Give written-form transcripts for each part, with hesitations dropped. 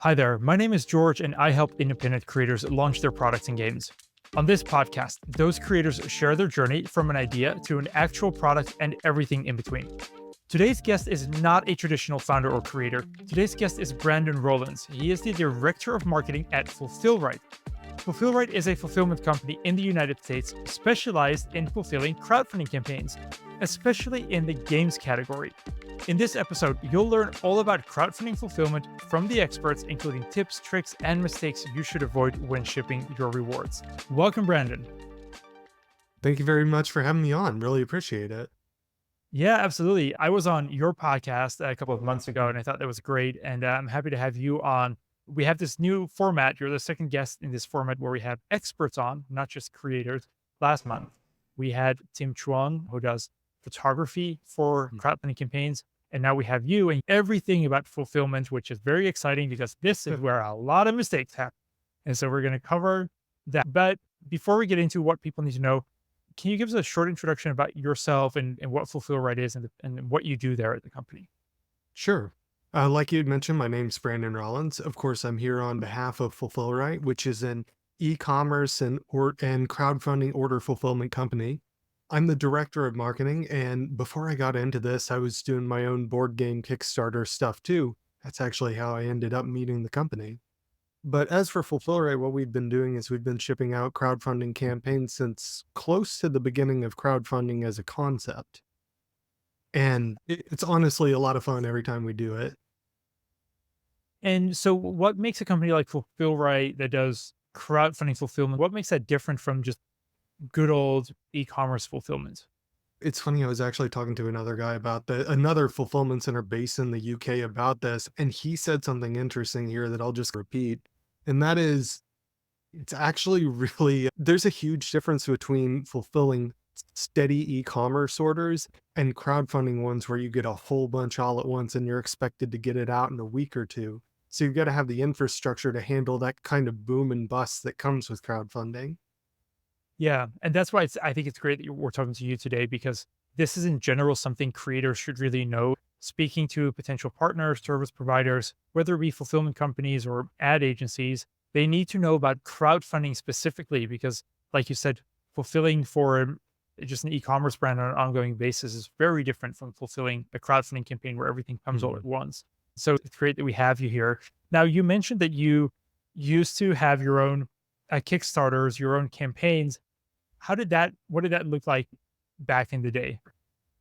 Hi there, my name is George, and I help independent creators launch their products and games. On this podcast, those creators share their journey from an idea to an actual product and everything in between. Today's guest is not a traditional founder or creator. Today's guest is Brandon Rollins. He is the director of marketing at Fulfillrite. Fulfillrite is a fulfillment company in the United States specialized in fulfilling crowdfunding campaigns, especially in the games category. In this episode, you'll learn all about crowdfunding fulfillment from the experts, including tips, tricks, and mistakes you should avoid when shipping your rewards. Welcome, Brandon. Thank you very much for having me on. Really appreciate it. Yeah, absolutely. I was on your podcast a couple of months ago, and I thought that was great. And I'm happy to have you on. We have this new format. You're the second guest in this format where we have experts on, not just creators. Last month, we had Tim Chuang, who does photography for crowdfunding campaigns. And now we have you and everything about fulfillment, which is very exciting because this is where a lot of mistakes happen. And so we're going to cover that. But before we get into what people need to know, can you give us a short introduction about yourself and what Fulfillrite is and what you do there at the company? Sure. Like you had mentioned, my name's Brandon Rollins. Of course, I'm here on behalf of Fulfillrite, which is an e-commerce and crowdfunding order fulfillment company. I'm the director of marketing, and before I got into this, I was doing my own board game Kickstarter stuff too. That's actually how I ended up meeting the company. But as for Fulfillrite, what we've been doing is we've been shipping out crowdfunding campaigns since close to the beginning of crowdfunding as a concept. And it's honestly a lot of fun every time we do it. And so what makes a company like Fulfillrite that does crowdfunding fulfillment, what makes that different from just good old e-commerce fulfillment? It's funny, I was actually talking to another guy about another fulfillment center based in the UK about this, and he said something interesting here that I'll just repeat. And that is, it's actually really, there's a huge difference between fulfilling steady e-commerce orders and crowdfunding ones where you get a whole bunch all at once and you're expected to get it out in a week or two. So you've got to have the infrastructure to handle that kind of boom and bust that comes with crowdfunding. Yeah, and that's why I think it's great that we're talking to you today because this is in general something creators should really know. Speaking to potential partners, service providers, whether it be fulfillment companies or ad agencies, they need to know about crowdfunding specifically because, like you said, fulfilling for just an e-commerce brand on an ongoing basis is very different from fulfilling a crowdfunding campaign where everything comes all Mhm. at once. So it's great that we have you here. Now, you mentioned that you used to have your own Kickstarters, your own campaigns. What did that look like back in the day?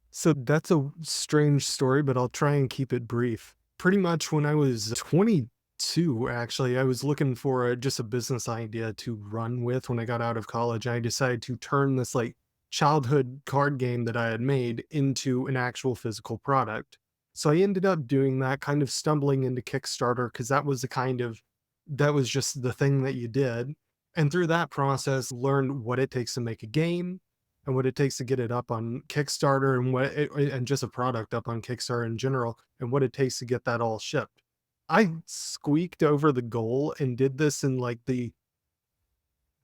So that's a strange story, but I'll try and keep it brief. Pretty much when I was 22, actually, I was looking for just a business idea to run with when I got out of college. I decided to turn this like childhood card game that I had made into an actual physical product. So I ended up doing that, kind of stumbling into Kickstarter because that was just the thing that you did. And through that process, learned what it takes to make a game, and what it takes to get it up on Kickstarter and just a product up on Kickstarter in general and what it takes to get that all shipped. I squeaked over the goal and did this in like the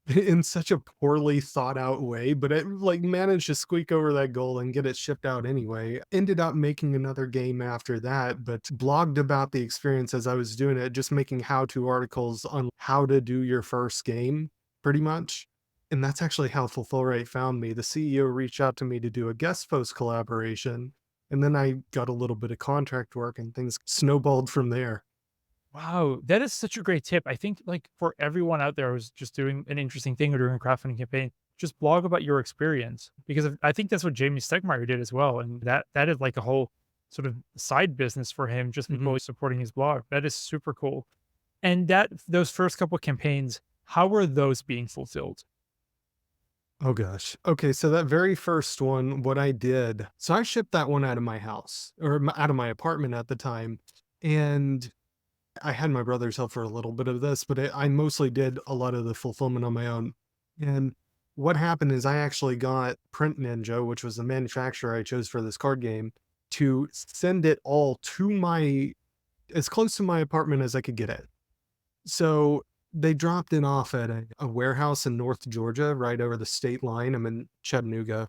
in such a poorly thought out way, but it like managed to squeak over that goal and get it shipped out anyway. Ended up making another game after that, but blogged about the experience as I was doing it, just making how-to articles on how to do your first game, pretty much. And that's actually how Fulfillrite found me. The CEO reached out to me to do a guest post collaboration, and then I got a little bit of contract work and things snowballed from there. Wow, that is such a great tip. I think like for everyone out there who's just doing an interesting thing or doing a crowdfunding campaign, just blog about your experience because I think that's what Jamie Stegmaier did as well, and that is like a whole sort of side business for him. Just people Mhm. supporting his blog. That is super cool. And those first couple campaigns, how were those being fulfilled? Oh gosh. Okay, so that very first one, what I did, so I shipped that one out of my house or out of my apartment at the time, and I had my brother's help for a little bit of this, but I mostly did a lot of the fulfillment on my own. And what happened is I actually got Print Ninja, which was the manufacturer I chose for this card game, to send it all to my as close to my apartment as I could get it. So they dropped it off at a warehouse in North Georgia, right over the state line. I'm in Chattanooga.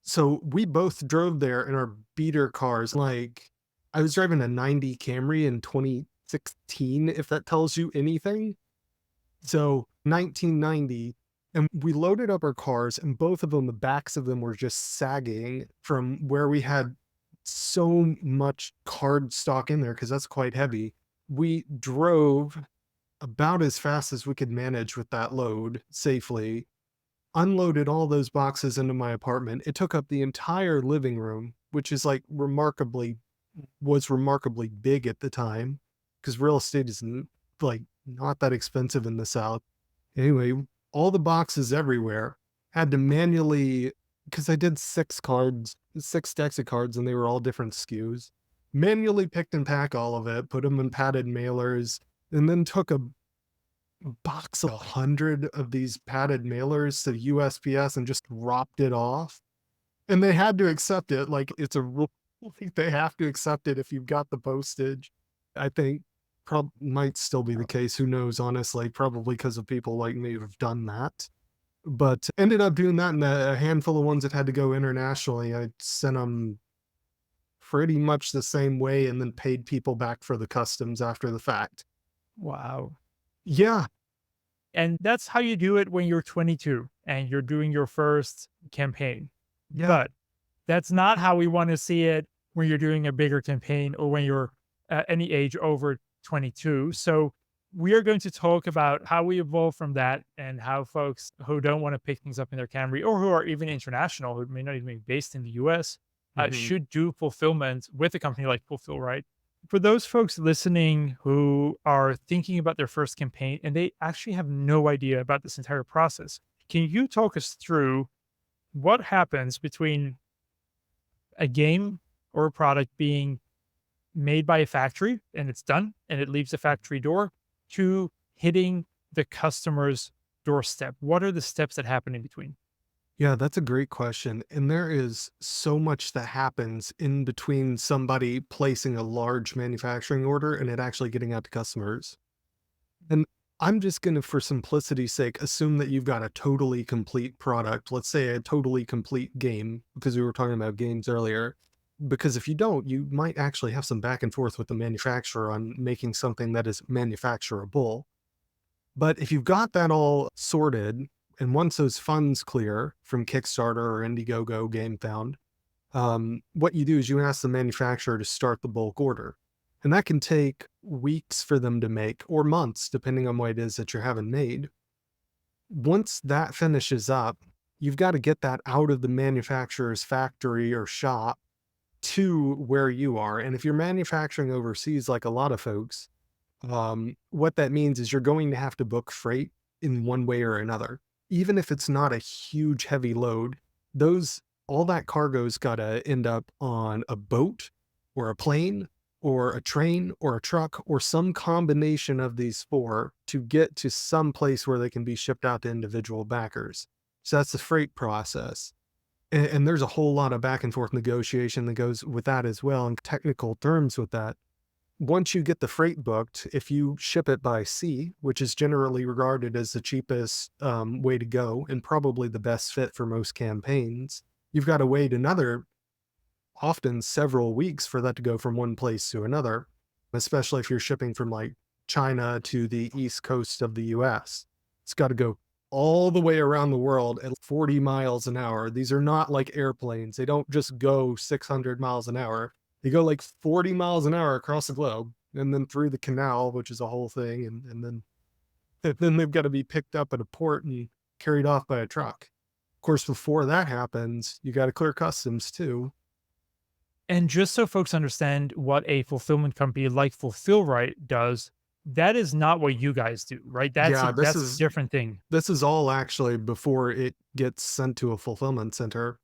So we both drove there in our beater cars. Like I was driving a 90 Camry in 16, if that tells you anything. So 1990, and we loaded up our cars, and both of them, the backs of them were just sagging from where we had so much card stock in there because that's quite heavy. We drove about as fast as we could manage with that load safely, unloaded all those boxes into my apartment. It took up the entire living room, which is like was remarkably big at the time because real estate is like not that expensive in the South. Anyway, all the boxes everywhere had to manually, because I did 6 decks of cards, and they were all different SKUs. Manually picked and pack all of it, put them in padded mailers, and then took a box of 100 of these padded mailers to USPS and just dropped it off. And they had to accept it. Like, it's a rule. Like, they have to accept it if you've got the postage. I think might still be the case. Who knows, honestly, probably because of people like me who've done that. But ended up doing that, and a handful of ones that had to go internationally, I sent them pretty much the same way and then paid people back for the customs after the fact. Wow. Yeah. And that's how you do it when you're 22 and you're doing your first campaign. Yeah. But that's not how we want to see it when you're doing a bigger campaign or when you're at any age over 22. So we are going to talk about how we evolve from that and how folks who don't want to pick things up in their Camry or who are even international, who may not even be based in the US, should do fulfillment with a company like Fulfillrite. For those folks listening who are thinking about their first campaign and they actually have no idea about this entire process, can you talk us through what happens between a game or a product being made by a factory and it's done and it leaves the factory door to hitting the customer's doorstep? What are the steps that happen in between? Yeah, that's a great question. And there is so much that happens in between somebody placing a large manufacturing order and it actually getting out to customers. And I'm just going to, for simplicity's sake, assume that you've got a totally complete product. Let's say a totally complete game, because we were talking about games earlier. Because if you don't, you might actually have some back and forth with the manufacturer on making something that is manufacturable. But if you've got that all sorted, and once those funds clear from Kickstarter or Indiegogo, GameFound, what you do is you ask the manufacturer to start the bulk order. And that can take weeks for them to make, or months, depending on what it is that you're having made. Once that finishes up, you've got to get that out of the manufacturer's factory or shop to where you are. And if you're manufacturing overseas, like a lot of folks, what that means is you're going to have to book freight in one way or another. Even if it's not a huge heavy load, all that cargo's got to end up on a boat or a plane or a train or a truck or some combination of these four to get to some place where they can be shipped out to individual backers. So that's the freight process. And there's a whole lot of back and forth negotiation that goes with that as well, and technical terms with that. Once you get the freight booked, if you ship it by sea, which is generally regarded as the cheapest way to go and probably the best fit for most campaigns, you've got to wait often several weeks for that to go from one place to another, especially if you're shipping from like China to the East Coast of the US. It's got to go all the way around the world at 40 miles an hour. These are not like airplanes. They don't just go 600 miles an hour. They go like 40 miles an hour across the globe and then through the canal, which is a whole thing. And then they've got to be picked up at a port and carried off by a truck. Of course, before that happens, you got to clear customs too. And just so folks understand what a fulfillment company like Fulfillrite does, that is not what you guys do, right? That's a different thing. This is all actually before it gets sent to a fulfillment center.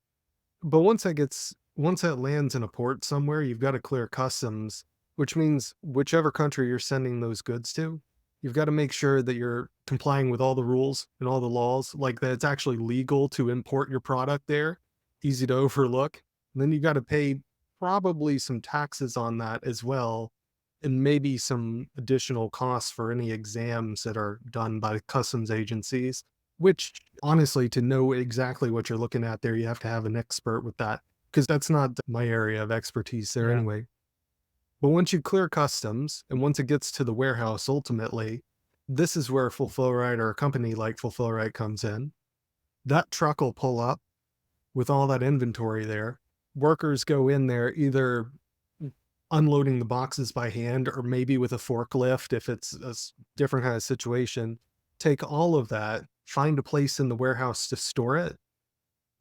But once that lands in a port somewhere, you've got to clear customs, which means whichever country you're sending those goods to, you've got to make sure that you're complying with all the rules and all the laws, like that it's actually legal to import your product there, easy to overlook. And then you got to pay probably some taxes on that as well, and maybe some additional costs for any exams that are done by customs agencies, which honestly, to know exactly what you're looking at there, you have to have an expert with that, because that's not my area of expertise there anyway. But once you clear customs and once it gets to the warehouse, ultimately, this is where Fulfillrite or a company like Fulfillrite comes in. That truck will pull up with all that inventory there. Workers go in there either unloading the boxes by hand or maybe with a forklift if it's a different kind of situation. Take all of that, find a place in the warehouse to store it.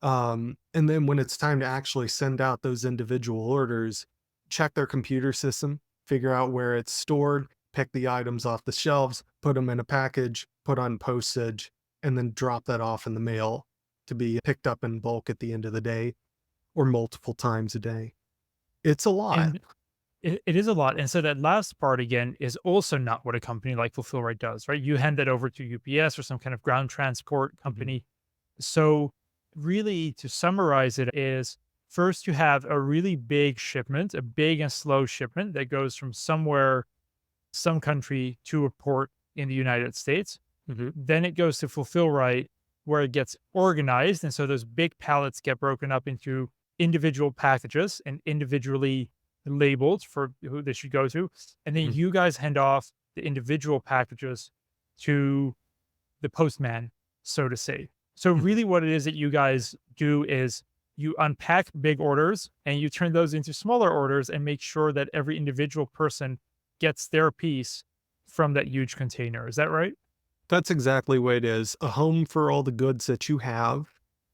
And then when it's time to actually send out those individual orders, check their computer system, figure out where it's stored, pick the items off the shelves, put them in a package, put on postage, and then drop that off in the mail to be picked up in bulk at the end of the day or multiple times a day. It's a lot. And it is a lot. And so that last part again is also not what a company like Fulfillrite does, right? You hand that over to UPS or some kind of ground transport Mhm. company. So really to summarize it is first you have a really big shipment, a big and slow shipment that goes from somewhere, some country to a port in the United States. Mhm. Then it goes to Fulfillrite where it gets organized. And so those big pallets get broken up into individual packages and individually labeled for who they should go to. And then Mhm. you guys hand off the individual packages to the postman, so to say. So Mhm. really what it is that you guys do is you unpack big orders and you turn those into smaller orders and make sure that every individual person gets their piece from that huge container. Is that right? That's exactly what it is. A home for all the goods that you have,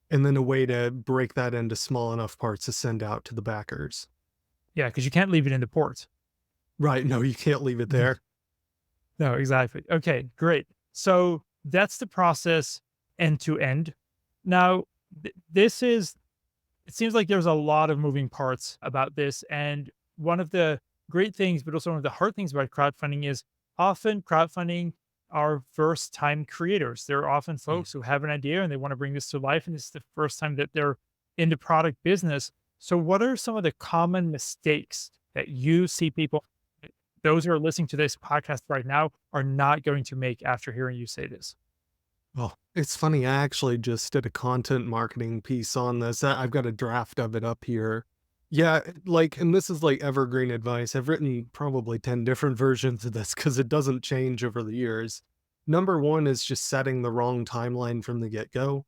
and then a way to break that into small enough parts to send out to the backers. Yeah, because you can't leave it in the port. Right. No, you can't leave it there. No, exactly. Okay, great. So that's the process end to end. Now, this is, it seems like there's a lot of moving parts about this. And one of the great things, but also one of the hard things about crowdfunding is often crowdfunding are first time creators. They're often Mm. folks who have an idea and they want to bring this to life. And this is the first time that they're in the product business. So, what are some of the common mistakes that you see people, those who are listening to this podcast right now, are not going to make after hearing you say this? Well, it's funny. I actually just did a content marketing piece on this. I've got a draft of it up here. Yeah, like, and this is like evergreen advice. I've written probably 10 different versions of this because it doesn't change over the years. Number one is just setting the wrong timeline from the get go.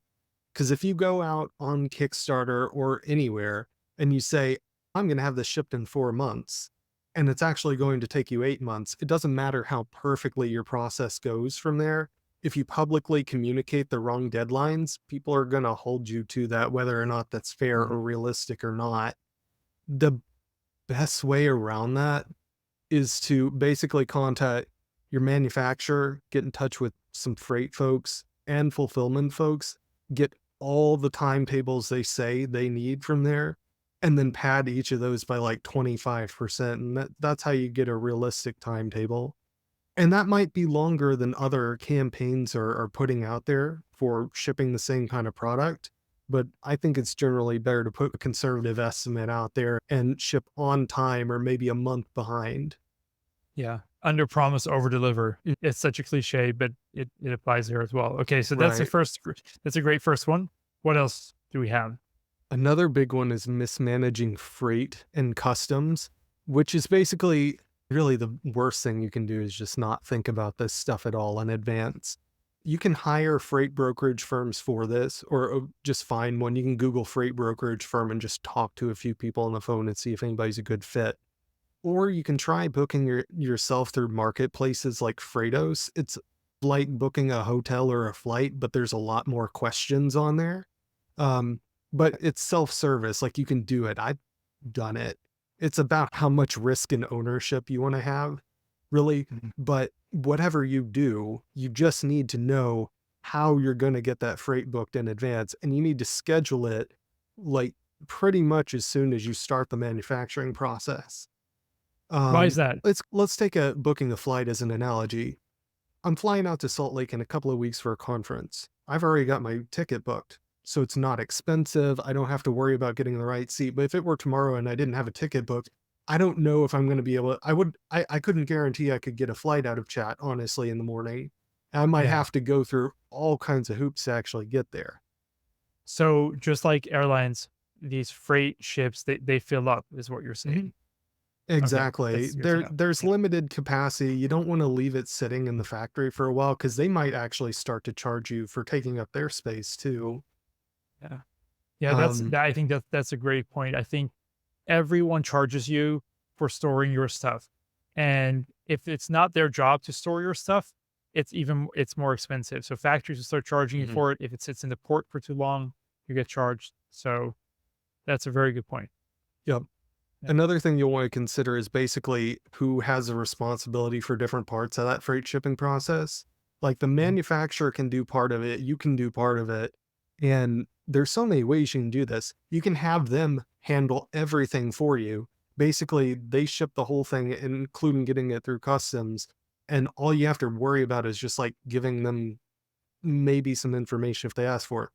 Because if you go out on Kickstarter or anywhere and you say, I'm going to have this shipped in 4 months, and it's actually going to take you 8 months, it doesn't matter how perfectly your process goes from there. If you publicly communicate the wrong deadlines, people are going to hold you to that, whether or not that's fair Mhm. or realistic or not. The best way around that is to basically contact your manufacturer, get in touch with some freight folks and fulfillment folks, get all the timetables they say they need from there, and then pad each of those by like 25%. And that's how you get a realistic timetable. And that might be longer than other campaigns are putting out there for shipping the same kind of product. But I think it's generally better to put a conservative estimate out there and ship on time or maybe a month behind. Yeah. Under promise, over deliver. It's such a cliche, but it applies here as well. Okay. So that's the Right. first, that's a great first one. What else do we have? Another big one is mismanaging freight and customs, which is basically really the worst thing you can do is just not think about this stuff at all in advance. You can hire freight brokerage firms for this, or just find one. You can Google freight brokerage firm and just talk to a few people on the phone and see if anybody's a good fit. Or you can try booking yourself through marketplaces like Freightos. It's like booking a hotel or a flight, but there's a lot more questions on there. Um, but it's self-service, like, you can do it. I've done it. It's about how much risk and ownership you wanna have, really, Mhm. but whatever you do, you just need to know how you're gonna get that freight booked in advance, and you need to schedule it, like, pretty much as soon as you start the manufacturing process. Why is that? Let's take a booking a flight as an analogy. I'm flying out to Salt Lake in a couple of weeks for a conference. I've already got my ticket booked, so it's not expensive. I don't have to worry about getting the right seat. But if it were tomorrow and I didn't have a ticket booked, I don't know if I'm going to be able to, I couldn't guarantee I could get a flight out of chat, honestly, in the morning. I might Yeah. have to go through all kinds of hoops to actually get there. So just like airlines, these freight ships, they fill up, is what you're Mhm. saying. Okay, Exactly. that's good to know. There's Yeah. limited capacity. You don't want to leave it sitting in the factory for a while because they might actually start to charge you for taking up their space too. Yeah. Yeah, Um, I think that's a great point. I think everyone charges you for storing your stuff. And if it's not their job to store your stuff, it's more expensive. So factories will start charging you mhm. for it. If it sits in the port for too long, you get charged. So that's a very good point. Yep. Yeah. Another thing you'll want to consider is basically who has a responsibility for different parts of that freight shipping process. Like the Mhm. manufacturer can do part of it, you can do part of it. And there's so many ways you can do this. You can have them handle everything for you. Basically, they ship the whole thing, including getting it through customs. And all you have to worry about is just like giving them maybe some information if they ask for it.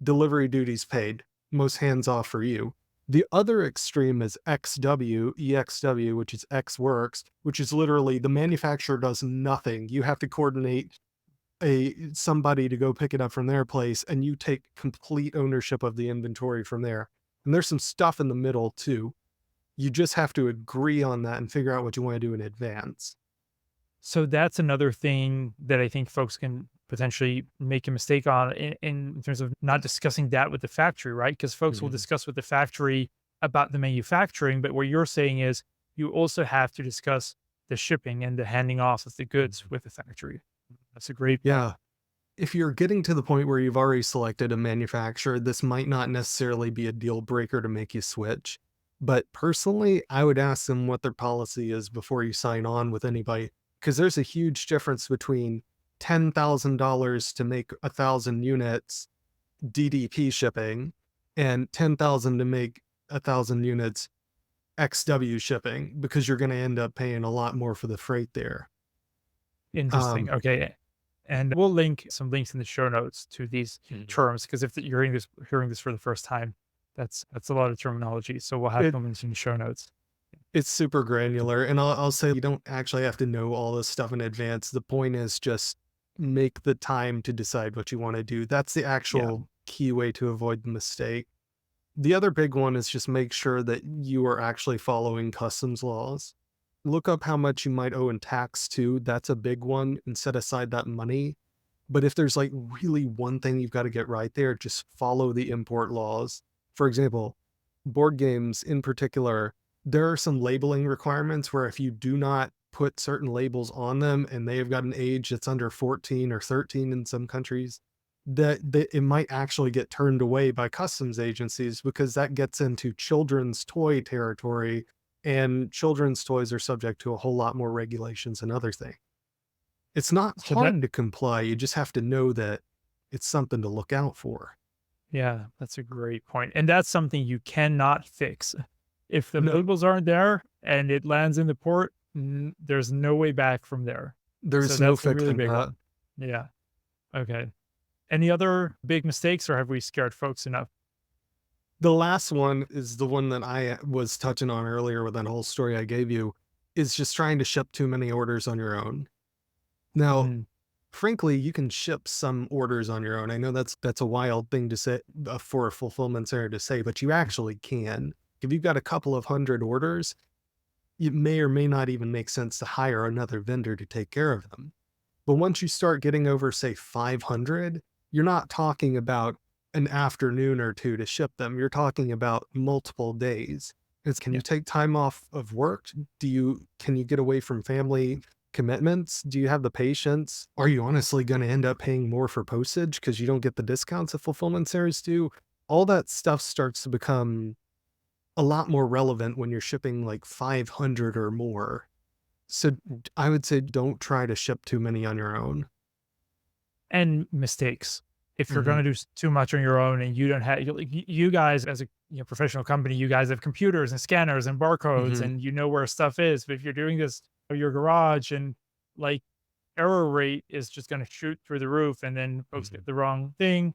Delivery duties paid, most hands off for you. The other extreme is EXW, which is X Works, which is literally the manufacturer does nothing. You have to coordinate somebody to go pick it up from their place, and you take complete ownership of the inventory from there. And there's some stuff in the middle too. You just have to agree on that and figure out what you want to do in advance. So that's another thing that I think folks can potentially make a mistake on in terms of not discussing that with the factory, right? Because folks will Mhm. discuss with the factory about the manufacturing, but what you're saying is you also have to discuss the shipping and the handing off of the goods with the factory. That's a great point. Yeah. If you're getting to the point where you've already selected a manufacturer, this might not necessarily be a deal breaker to make you switch. But personally, I would ask them what their policy is before you sign on with anybody, because there's a huge difference between $10,000 to make 1,000 units DDP shipping and 10,000 to make 1,000 units XW shipping, because you're going to end up paying a lot more for the freight there. Interesting. Um, Okay. And we'll link some links in the show notes to these Mhm. terms because if you're hearing this for the first time, that's a lot of terminology. So we'll have it them in the show notes. It's super granular, and I'll say you don't actually have to know all this stuff in advance. The point is just make the time to decide what you wanna do. That's the Yeah. actual key way to avoid the mistake. The other big one is just make sure that you are actually following customs laws. Look up how much you might owe in tax too. That's a big one, and set aside that money. But if there's like really one thing you've got to get right there, just follow the import laws. For example, board games in particular, there are some labeling requirements where if you do not put certain labels on them and they have got an age that's under 14 or 13 in some countries, that it might actually get turned away by customs agencies because that gets into children's toy territory, and children's toys are subject to a whole lot more regulations than other things. It's not So that hard to comply, you just have to know that it's something to look out for. Yeah, that's a great point. And that's something you cannot fix. If the No, labels aren't there and it lands in the port, there's no way back from there. So there's no that's a really fixing big that. one. Yeah. Okay. Any other big mistakes or have we scared folks enough? The last one is the one that I was touching on earlier with that whole story I gave you, is just trying to ship too many orders on your own. Now, Mhm. frankly, you can ship some orders on your own. I know that's a wild thing to say, for a fulfillment center to say, but you actually can. If you've got a couple of hundred orders, it may or may not even make sense to hire another vendor to take care of them. But once you start getting over, say, 500, you're not talking about an afternoon or two to ship them. You're talking about multiple days. It's, can you Yeah. take time off of work? Can you get away from family commitments? Do you have the patience? Are you honestly going to end up paying more for postage because you don't get the discounts that fulfillment centers do? All that stuff starts to become a lot more relevant when you're shipping like 500 or more. So I would say don't try to ship too many on your own. And mistakes. If you're going Mhm, to do too much on your own and you don't have you guys as a professional company, you guys have computers and scanners and barcodes mhm, and you know where stuff is. But if you're doing this in your garage and like error rate is just going to shoot through the roof and then folks mhm. get the wrong thing.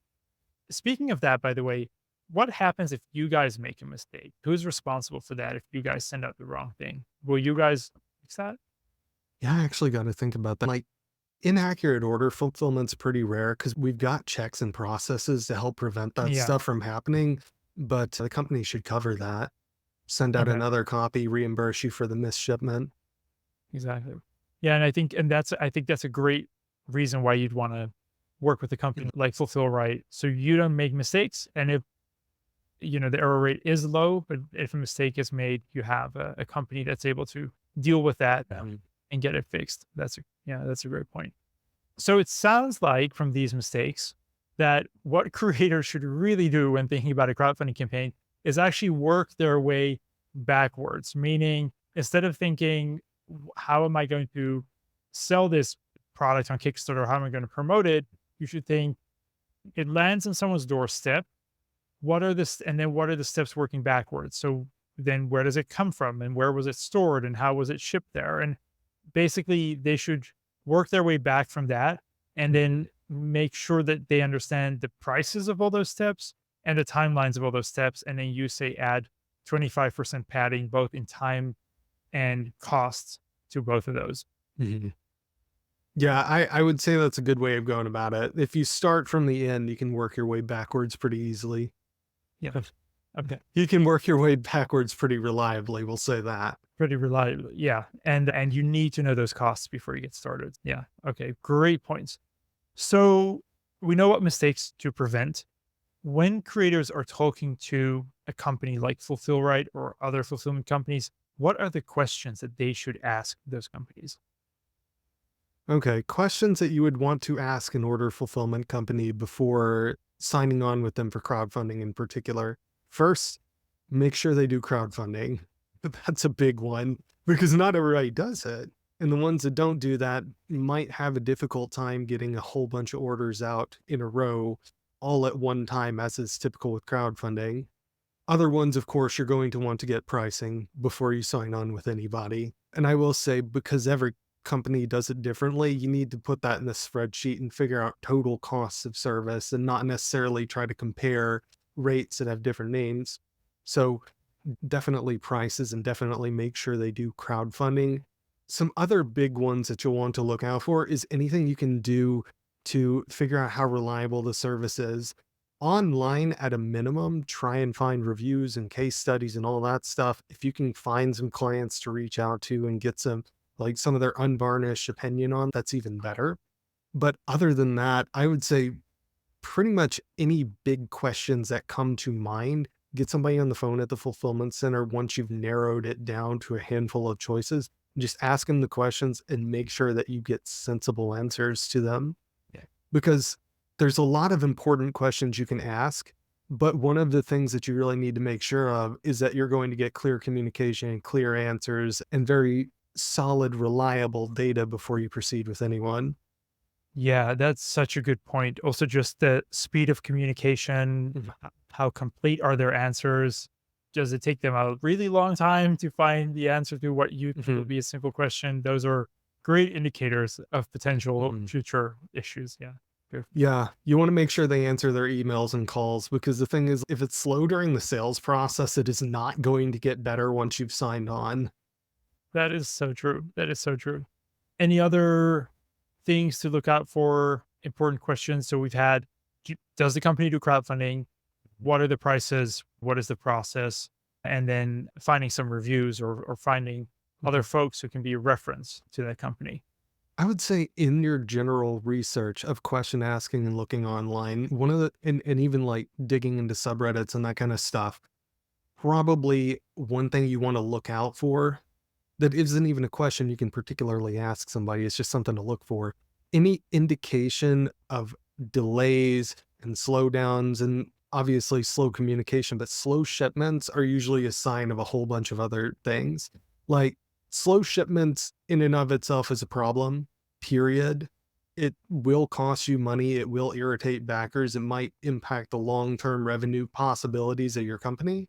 Speaking of that, by the way, what happens if you guys make a mistake? Who's responsible for that if you guys send out the wrong thing? Will you guys fix that? Yeah, I actually gotta think about that. Like, inaccurate order fulfillment's pretty rare because 'cause we've got checks and processes to help prevent that Yeah. stuff from happening, but the company should cover that. send out Okay. another copy, reimburse you for the missed shipment. Exactly. Yeah, and I think that's a great reason why you'd want to work with a company like Fulfillrite, so you don't make mistakes. And if the error rate is low, but if a mistake is made, you have a company that's able to deal with that and get it fixed. That's a great point. So it sounds like from these mistakes that what creators should really do when thinking about a crowdfunding campaign is actually work their way backwards. Meaning, instead of thinking, how am I going to sell this product on Kickstarter? How am I going to promote it? You should think it lands on someone's doorstep. And then what are the steps working backwards? So then where does it come from, and where was it stored, and how was it shipped there? And basically they should work their way back from that, and then make sure that they understand the prices of all those steps and the timelines of all those steps. And then you say add 25% padding both in time and costs to both of those. Mhm. Yeah, I would say that's a good way of going about it. If you start from the end, you can work your way backwards pretty easily. Yeah. Okay. You can work your way backwards pretty reliably, we'll say that. Pretty reliable. Yeah. And you need to know those costs before you get started. Yeah. Okay. Great points. So we know what mistakes to prevent. When creators are talking to a company like Fulfillrite or other fulfillment companies, what are the questions that they should ask those companies? Okay, questions that you would want to ask an order fulfillment company before signing on with them for crowdfunding in particular. First, make sure they do crowdfunding. That's a big one because not everybody does it. And the ones that don't do that might have a difficult time getting a whole bunch of orders out in a row all at one time, as is typical with crowdfunding. Other ones, of course, you're going to want to get pricing before you sign on with anybody. And I will say, because every company does it differently, you need to put that in the spreadsheet and figure out total costs of service and not necessarily try to compare rates that have different names. So definitely prices, and definitely make sure they do crowdfunding. Some other big ones that you'll want to look out for is anything you can do to figure out how reliable the service is. Online, at a minimum, try and find reviews and case studies and all that stuff. If you can find some clients to reach out to and get some of their unvarnished opinion on, that's even better. But other than that, I would say pretty much any big questions that come to mind, get somebody on the phone at the fulfillment center once you've narrowed it down to a handful of choices. Just ask them the questions and make sure that you get sensible answers to them. Yeah. Because there's a lot of important questions you can ask, but one of the things that you really need to make sure of is that you're going to get clear communication and clear answers and very solid, reliable data before you proceed with anyone. Yeah, that's such a good point. Also, just the speed of communication, Mhm. how complete are their answers? Does it take them a really long time to find the answer to what you think would Mhm. be a simple question? Those are great indicators of potential Mhm. future issues. Yeah. Good. Yeah, you want to make sure they answer their emails and calls, because the thing is, if it's slow during the sales process, it is not going to get better once you've signed on. That is so true. That is so true. Any other things to look out for? Important questions. So we've had, does the company do crowdfunding? What are the prices? What is the process? And then finding some reviews, or finding other Mhm. folks who can be a reference to that company. I would say in your general research of question asking and looking online, one of the, and even like digging into subreddits and that kind of stuff, probably one thing you want to look out for that isn't even a question you can particularly ask somebody, it's just something to look for. Any indication of delays and slowdowns, and obviously slow communication, but slow shipments are usually a sign of a whole bunch of other things. Like, slow shipments in and of itself is a problem, period. It will cost you money, it will irritate backers, it might impact the long-term revenue possibilities of your company.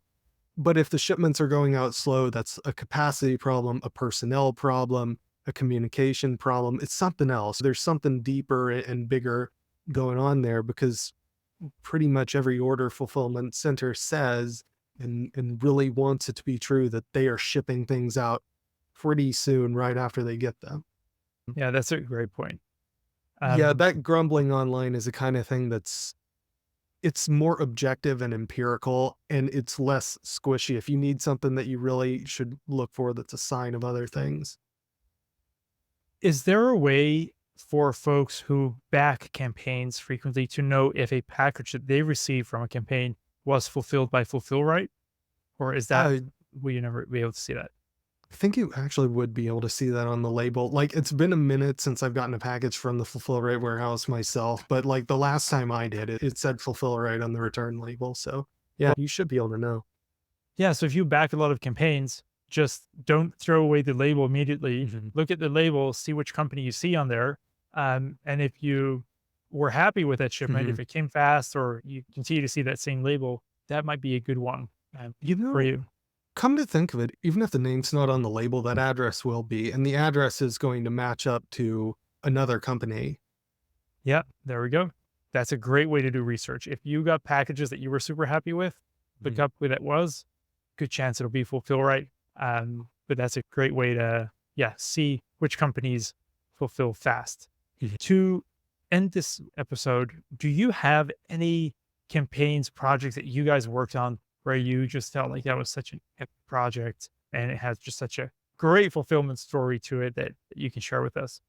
But if the shipments are going out slow, that's a capacity problem, a personnel problem, a communication problem. It's something else. There's something deeper and bigger going on there, because pretty much every order fulfillment center says and really wants it to be true that they are shipping things out pretty soon right after they get them. Yeah, that's a great point. Yeah, Um, that grumbling online is the kind of thing it's more objective and empirical, and it's less squishy. If you need something that you really should look for, that's a sign of other things. Is there a way for folks who back campaigns frequently to know if a package that they receive from a campaign was fulfilled by Fulfillrite? Or is that, Uh, will you never be able to see that? I think you actually would be able to see that on the label. Like, it's been a minute since I've gotten a package from the Fulfillrite warehouse myself, but like the last time I did it, it said Fulfillrite on the return label. So yeah, Well, you should be able to know. yeah. So if you back a lot of campaigns, just don't throw away the label immediately. Mhm. Look at the label, see which company you see on there. And if you were happy with that shipment, Mhm. if it came fast or you continue to see that same label, that might be a good one You for know, you. come to think of it, even if the name's not on the label, that address will be, and the address is going to match up to another company. Yeah, there we go. That's a great way to do research. If you got packages that you were super happy with, the Mhm. company that was, good chance it'll be Fulfill Right. But that's a great way to, yeah, see which companies fulfill fast. Mhm. To end this episode, do you have any campaigns, projects that you guys worked on where you just felt like that was such an epic project and it has just such a great fulfillment story to it that you can share with us?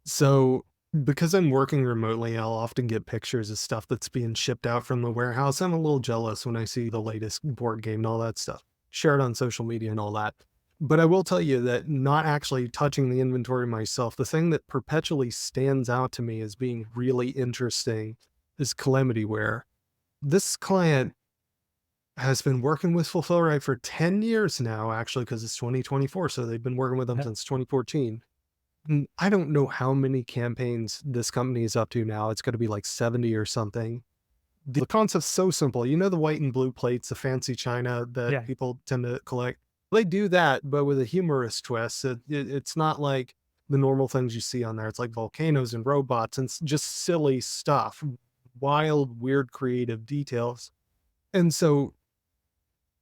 So, because I'm working remotely, I'll often get pictures of stuff that's being shipped out from the warehouse. I'm a little jealous when I see the latest board game and all that stuff. Share it on social media and all that. But I will tell you that not actually touching the inventory myself, the thing that perpetually stands out to me as being really interesting is calamity ware. This client has been working with Fulfillrite for 10 years now, actually, because it's 2024. So they've been working with them Yeah. since 2014. I don't know how many campaigns this company is up to now. It's going to be like 70 or something. The concept's so simple. You know, the white and blue plates, the fancy china that Yeah. people tend to collect? They do that, but with a humorous twist. It's not like the normal things you see on there. It's like volcanoes and robots and just silly stuff, wild, weird, creative details. And so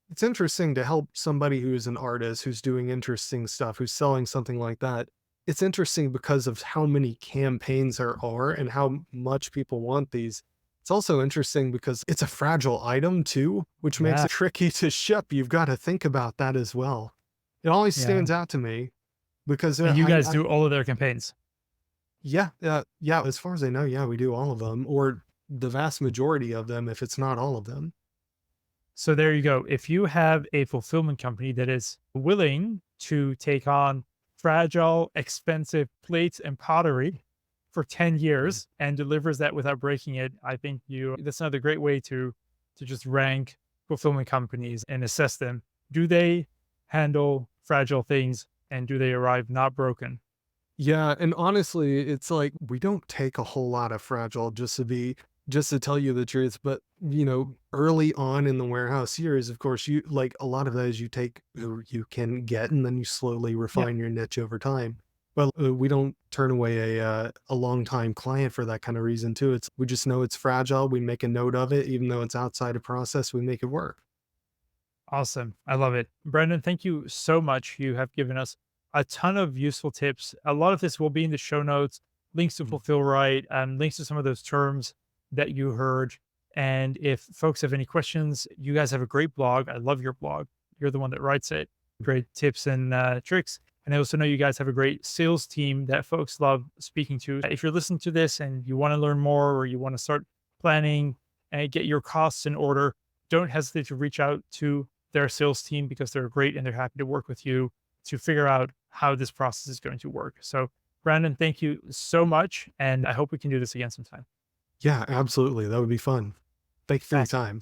it's interesting to help somebody who's an artist, who's doing interesting stuff, who's selling something like that. It's interesting because of how many campaigns there are and how much people want these. It's also interesting because it's a fragile item too, which makes Yeah. it tricky to ship. You've got to think about that as well. It always Yeah. stands out to me because And you guys do all of their campaigns. yeah, yeah, as far as I know, yeah, we do all of them or the vast majority of them, if it's not all of them. So there you go. If you have a fulfillment company that is willing to take on fragile, expensive plates and pottery for 10 Mhm. years and delivers that without breaking it, I think you that's another great way to just rank fulfillment companies and assess them. Do they handle fragile things and do they arrive not broken? Yeah, and honestly, it's like we don't take a whole lot of fragile just to tell you the truth, but early on in the warehouse years, of course, you like a lot of those you take who you can get and then you slowly Yeah. refine your niche over time. Well, we don't turn away a long time client for that kind of reason too. It's we just know it's fragile. We make a note of it, even though it's outside of process, we make it work. Awesome. I love it. Brandon, thank you so much. You have given us a ton of useful tips. A lot of this will be in the show notes, links to Mm. Fulfill Right, links to some of those terms that you heard. And if folks have any questions, you guys have a great blog. I love your blog. You're the one that writes it. Great tips and tricks. And I also know you guys have a great sales team that folks love speaking to. If you're listening to this and you want to learn more or you want to start planning and get your costs in order, don't hesitate to reach out to their sales team because they're great and they're happy to work with you to figure out how this process is going to work. So, Brandon, thank you so much. And I hope we can do this again sometime. Yeah, absolutely. That would be fun. Thank you for your Awesome. time.